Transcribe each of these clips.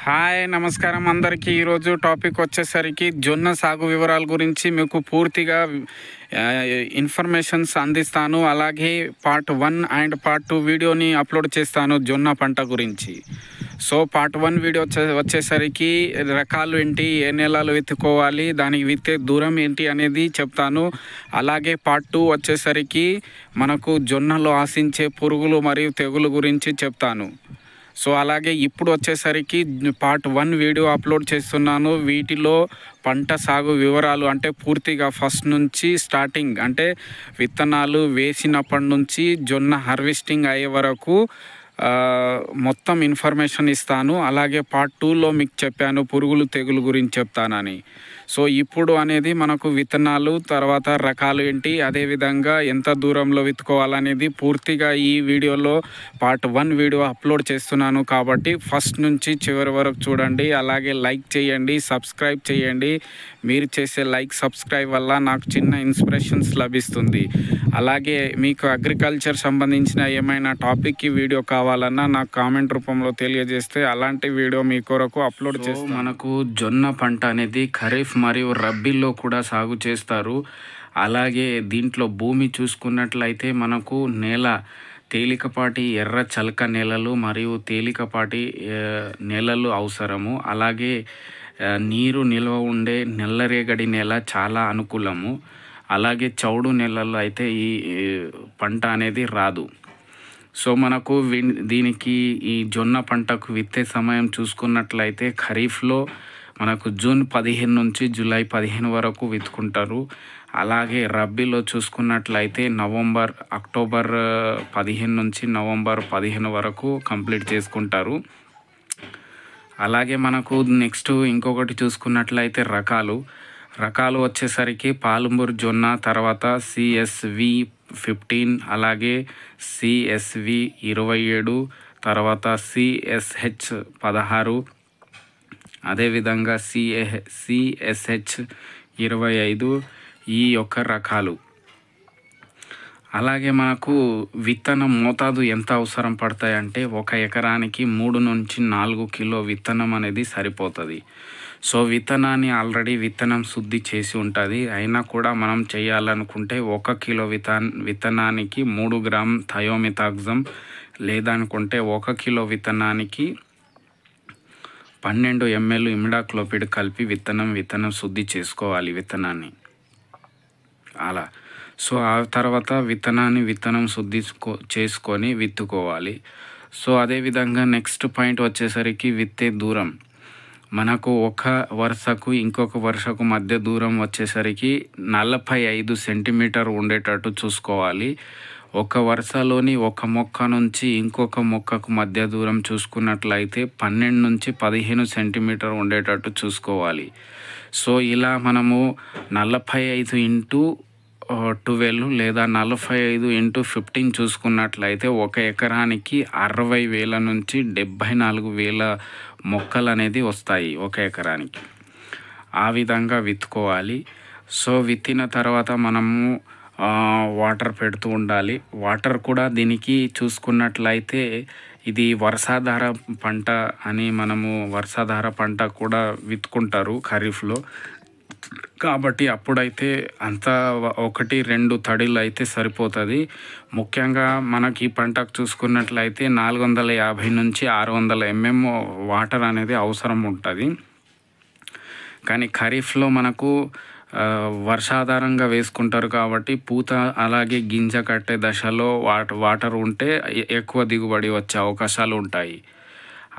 Hi నమస్కారం అందరికీ. ఈరోజు టాపిక్ వచ్చేసరికి జొన్న సాగు వివరాల గురించి మీకు పూర్తిగా ఇన్ఫర్మేషన్స్ అందిస్తాను. అలాగే పార్ట్ 1 అండ్ పార్ట్ 2 వీడియోని అప్లోడ్ చేస్తాను జొన్న పంట గురించి. సో పార్ట్ 1 వీడియో వచ్చేసరికి రకాలు ఏంటి, ఏ నెలలు విత్తుకోవాలి, దానికి విత్తే దూరం ఏంటి అనేది చెప్తాను. అలాగే పార్ట్ 2 వచ్చేసరికి మనకు జొన్నలో ఆశించే పురుగులు మరియు తెగులు గురించి చెప్తాను. సో అలాగే ఇప్పుడు వచ్చేసరికి పార్ట్ 1 వీడియో అప్లోడ్ చేస్తున్నాను. వీటిలో పంట సాగు వివరాలు అంటే పూర్తిగా ఫస్ట్ నుంచి స్టార్టింగ్ అంటే విత్తనాలు వేసినప్పటి నుంచి జొన్న హార్వెస్టింగ్ అయ్యే వరకు మొత్తం ఇన్ఫర్మేషన్ ఇస్తాను. అలాగే పార్ట్ 2లో మీకు చెప్పాను పురుగులు తెగులు గురించి చెప్తానని. సో ఇప్పుడు అనేది మనకు విత్తనాలు, తర్వాత రకాలు ఏంటి, అదేవిధంగా ఎంత దూరంలో విత్తుకోవాలనేది పూర్తిగా ఈ వీడియోలో పార్ట్ 1 వీడియో అప్లోడ్ చేస్తున్నాను. కాబట్టి ఫస్ట్ నుంచి చివరి వరకు చూడండి. అలాగే లైక్ చేయండి, సబ్స్క్రైబ్ చేయండి. మీరు చేసే లైక్ సబ్స్క్రైబ్ వల్ల నాకు చిన్న ఇన్స్పిరేషన్స్ లభిస్తుంది. అలాగే మీకు అగ్రికల్చర్ సంబంధించిన ఏమైనా టాపిక్కి వీడియో కావాలన్నా నాకు కామెంట్ రూపంలో తెలియజేస్తే అలాంటి వీడియో మీ కొరకు అప్లోడ్ చేస్తాను. మనకు జొన్న పంట అనేది ఖరీఫ్ మరియు రబ్బీలో కూడా సాగు చేస్తారు. అలాగే దీంట్లో భూమి చూసుకున్నట్లయితే మనకు నేల తేలికపాటి ఎర్ర చలక నేలలు మరియు తేలికపాటి నేలలు అవసరము. అలాగే నీరు నిల్వ ఉండే నల్లరేగడి నేల చాలా అనుకూలము. అలాగే చౌడు నేలల్లో అయితే ఈ పంట అనేది రాదు. సో మనకు దీనికి ఈ జొన్న పంటకు విత్తే సమయం చూసుకున్నట్లయితే ఖరీఫ్లో మనకు జూన్ 15 నుంచి జూలై 15 వరకు విత్తుకుంటారు. అలాగే రబ్బీలో చూసుకున్నట్లయితే అక్టోబర్ 15 నుంచి నవంబర్ 15 వరకు కంప్లీట్ చేసుకుంటారు. అలాగే మనకు నెక్స్ట్ ఇంకొకటి చూసుకున్నట్లయితే రకాలు వచ్చేసరికి పాలుంబూర్ జొన్న, తర్వాత CSV 15, అలాగే CSV 27, తర్వాత CSH 16, అదేవిధంగా CSH 25 ఈ యొక్క రకాలు. అలాగే మనకు విత్తనం మోతాదు ఎంత అవసరం పడతాయంటే 1 ఎకరానికి 3 నుంచి 4 కిలో విత్తనం అనేది సరిపోతుంది. సో విత్తనాన్ని ఆల్రెడీ విత్తనం శుద్ధి చేసి ఉంటుంది. అయినా కూడా మనం చేయాలనుకుంటే 1 కిలో విత్తనానికి 3 గ్రామ్ థయోమిథాక్సమ్, లేదనుకుంటే 1 కిలో విత్తనానికి 12 ml ఇమిడాక్లోపిడ్ కలిపి విత్తనం శుద్ధి చేసుకోవాలి విత్తనాన్ని అలా. సో ఆ తర్వాత విత్తనం శుద్ధి చేసుకొని విత్తుకోవాలి. సో అదేవిధంగా నెక్స్ట్ పాయింట్ వచ్చేసరికి విత్తే దూరం. మనకు ఒక వరుసకు ఇంకొక వరుసకు మధ్య దూరం వచ్చేసరికి 45 సెంటీమీటర్ ఉండేటట్టు చూసుకోవాలి. ఒక వరుసలోని ఒక మొక్క నుంచి ఇంకొక మొక్కకు మధ్య దూరం చూసుకున్నట్లయితే 12 నుంచి 15 సెంటీమీటర్ ఉండేటట్టు చూసుకోవాలి. సో ఇలా మనము 45 × 12 లేదా 45 × 15 చూసుకున్నట్లయితే 1 ఎకరానికి 60,000 నుంచి 74,000 మొక్కలు అనేది వస్తాయి 1 ఎకరానికి. ఆ విధంగా విత్తుకోవాలి. సో విత్తిన తర్వాత మనము వాటర్ పెడుతూ ఉండాలి. వాటర్ కూడా దీనికి చూసుకున్నట్లయితే ఇది వర్షాధార పంట అని మనము వర్షాధార పంట కూడా విత్తుకుంటారు ఖరీఫ్లో. కాబట్టి అప్పుడైతే అంతా 1-2 తడిలు అయితే సరిపోతుంది. ముఖ్యంగా మనకి ఈ పంటకు చూసుకున్నట్లయితే 450 నుంచి 600 mm వాటర్ అనేది అవసరం ఉంటుంది. కానీ ఖరీఫ్లో మనకు వర్షాధారంగా వేసుకుంటారు కాబట్టి పూత అలాగే గింజ కట్టే దశలో వాటర్ ఉంటే ఎక్కువ దిగుబడి వచ్చే అవకాశాలు ఉంటాయి.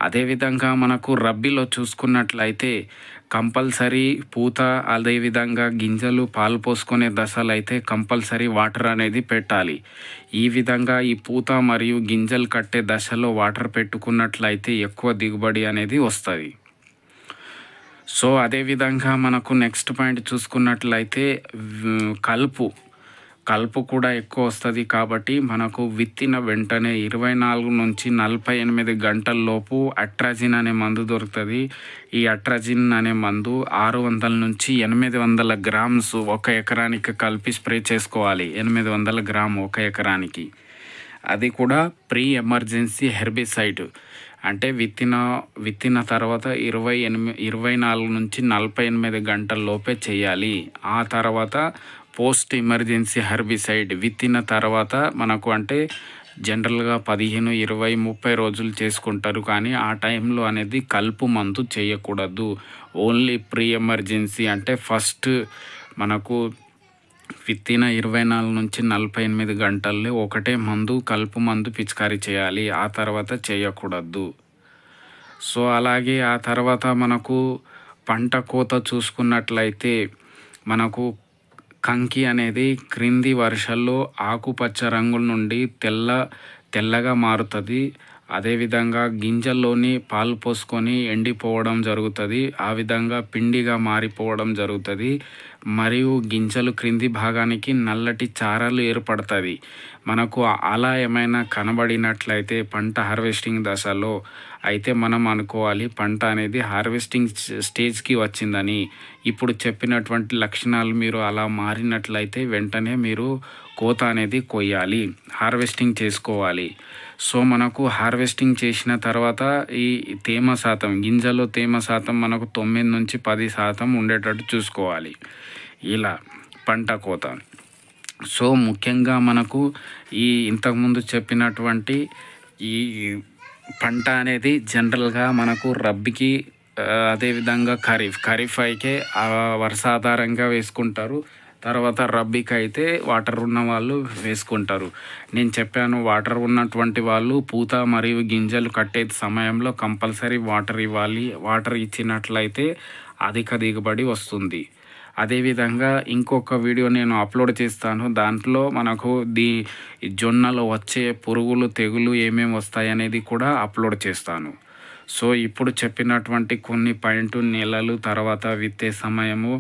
అదేవిధంగా మనకు రబ్బీలో చూసుకున్నట్లయితే కంపల్సరీ పూత, అదేవిధంగా గింజలు పాలు పోసుకునే దశలు అయితే కంపల్సరీ వాటర్ అనేది పెట్టాలి. ఈ విధంగా ఈ పూత మరియు గింజలు కట్టే దశలో వాటర్ పెట్టుకున్నట్లయితే ఎక్కువ దిగుబడి అనేది వస్తుంది. సో అదేవిధంగా మనకు నెక్స్ట్ పాయింట్ చూసుకున్నట్లయితే కలుపు కూడా ఎక్కువ వస్తుంది. కాబట్టి మనకు విత్తిన వెంటనే 24 నుంచి 48 గంటల్లోపు అట్రాజిన్ అనే మందు దొరుకుతుంది. ఈ అట్రాజిన్ అనే మందు 600 నుంచి 800 గ్రామ్స్ 1 ఎకరానికి కలిపి స్ప్రే చేసుకోవాలి. 800 గ్రామ్ 1 ఎకరానికి. అది కూడా ప్రీ ఎమర్జెన్సీ హెర్బిసైడ్ అంటే విత్తిన తర్వాత 24 నుంచి 48 గంటల లోపే చేయాలి. ఆ తర్వాత పోస్ట్ ఎమర్జెన్సీ హెర్బిసైడ్ విత్తిన తర్వాత మనకు అంటే జనరల్గా 15, 20, 30 రోజులు చేసుకుంటారు. కానీ ఆ టైంలో అనేది కలుపు మందు చేయకూడదు. ఓన్లీ ప్రీ ఎమర్జెన్సీ అంటే ఫస్ట్ మనకు విత్తిన 24 నుంచి 48 గంటల్లో ఒకటే మందు కలుపు మందు పిచికారీ చేయాలి. ఆ తర్వాత చేయకూడదు. సో అలాగే ఆ తర్వాత మనకు పంట కోత చూసుకున్నట్లయితే మనకు కంకి అనేది క్రింది వర్షాల్లో ఆకుపచ్చ రంగు నుండి తెల్లగా మారుతుంది. అదేవిధంగా గింజల్లోని పాలు పోసుకొని ఎండిపోవడం జరుగుతుంది. ఆ విధంగా పిండిగా మారిపోవడం జరుగుతుంది. మరియు గింజలు క్రింది భాగానికి నల్లటి చారలు ఏర్పడుతుంది. మనకు అలా ఏమైనా కనబడినట్లయితే పంట హార్వెస్టింగ్ దశలో అయితే మనం అనుకోవాలి పంట అనేది హార్వెస్టింగ్ స్టేజ్కి వచ్చిందని. ఇప్పుడు చెప్పినటువంటి లక్షణాలు మీరు అలా మారినట్లయితే వెంటనే మీరు కోత అనేది కొయ్యాలి, హార్వెస్టింగ్ చేసుకోవాలి. సో మనకు హార్వెస్టింగ్ చేసిన తర్వాత ఈ తేమ శాతం గింజలో తేమ శాతం మనకు 9 నుంచి 10% ఉండేటట్టు చూసుకోవాలి ఇలా పంట కోత. సో ముఖ్యంగా మనకు ఈ ఇంతకుముందు చెప్పినటువంటి ఈ పంట అనేది జనరల్గా మనకు రబ్బీకి అదేవిధంగా ఖరీఫ్ అయితే వర్షాధారంగా వేసుకుంటారు. తర్వాత రబ్బీకి అయితే వాటర్ ఉన్న వాళ్ళు వేసుకుంటారు. నేను చెప్పాను వాటర్ ఉన్నటువంటి వాళ్ళు పూత మరియు గింజలు కట్టే సమయంలో కంపల్సరీ వాటర్ ఇవ్వాలి. వాటర్ ఇచ్చినట్లయితే అధిక దిగుబడి వస్తుంది. అదేవిధంగా ఇంకొక వీడియో నేను అప్లోడ్ చేస్తాను. దాంట్లో మనకు జొన్నలో వచ్చే పురుగులు తెగులు ఏమేమి వస్తాయి అనేది కూడా అప్లోడ్ చేస్తాను. సో ఇప్పుడు చెప్పినటువంటి కొన్ని నెలలు తర్వాత విత్తే సమయము,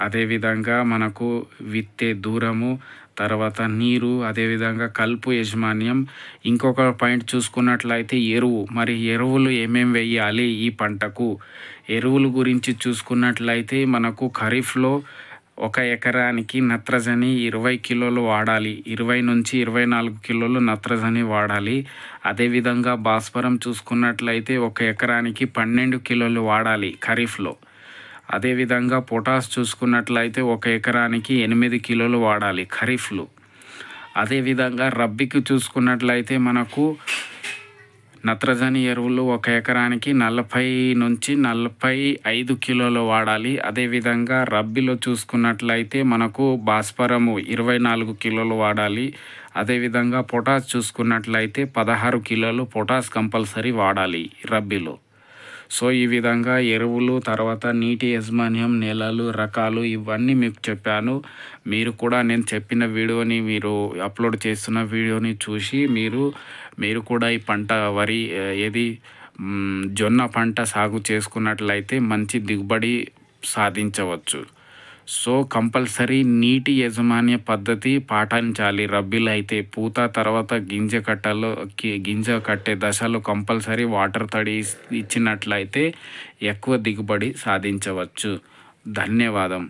అదేవిధంగా మనకు విత్తే దూరము, తర్వాత నీరు, అదేవిధంగా కలుపు యాజమాన్యం. ఇంకొక పాయింట్ చూసుకున్నట్లయితే ఎరువులు ఏమేమి వేయాలి ఈ పంటకు. ఎరువుల గురించి చూసుకున్నట్లయితే మనకు ఖరీఫ్లో 1 ఎకరానికి నత్రజని 20 కిలోలు వాడాలి. 20 నుంచి 24 కిలోలు నత్రజని వాడాలి. అదేవిధంగా భాస్వరం చూసుకున్నట్లయితే 1 ఎకరానికి 12 కిలోలు వాడాలి ఖరీఫ్లో. అదేవిధంగా పొటాష్ చూసుకున్నట్లయితే 1 ఎకరానికి 8 కిలోలు వాడాలి ఖరీఫ్లో. అదేవిధంగా రబ్బీకి చూసుకున్నట్లయితే మనకు నత్రజని ఎరువులు 1 ఎకరానికి 40 నుంచి 45 కిలోలు వాడాలి. అదేవిధంగా రబ్బీలో చూసుకున్నట్లయితే మనకు భాస్వరము 24 కిలోలు వాడాలి. అదేవిధంగా పొటాష్ చూసుకున్నట్లయితే 16 కిలోలు పొటాష్ కంపల్సరీ వాడాలి రబ్బీలో. సో ఈ విధంగా ఎరువులు, తర్వాత నీటి యాజమాన్యం, నెలలు, రకాలు ఇవన్నీ మీకు చెప్పాను. మీరు కూడా నేను చెప్పిన వీడియోని మీరు అప్లోడ్ చేస్తున్న వీడియోని చూసి మీరు కూడా ఈ పంట జొన్న పంట సాగు చేసుకున్నట్లయితే మంచి దిగుబడి సాధించవచ్చు. సో కంపల్సరీ నీటి యాజమాన్య పద్ధతి పాటించాలి. రబ్బీలో అయితే పూత తర్వాత గింజ కట్టే దశలో కంపల్సరీ వాటర్ తడి ఇచ్చినట్లయితే ఎక్కువ దిగుబడి సాధించవచ్చు. ధన్యవాదం.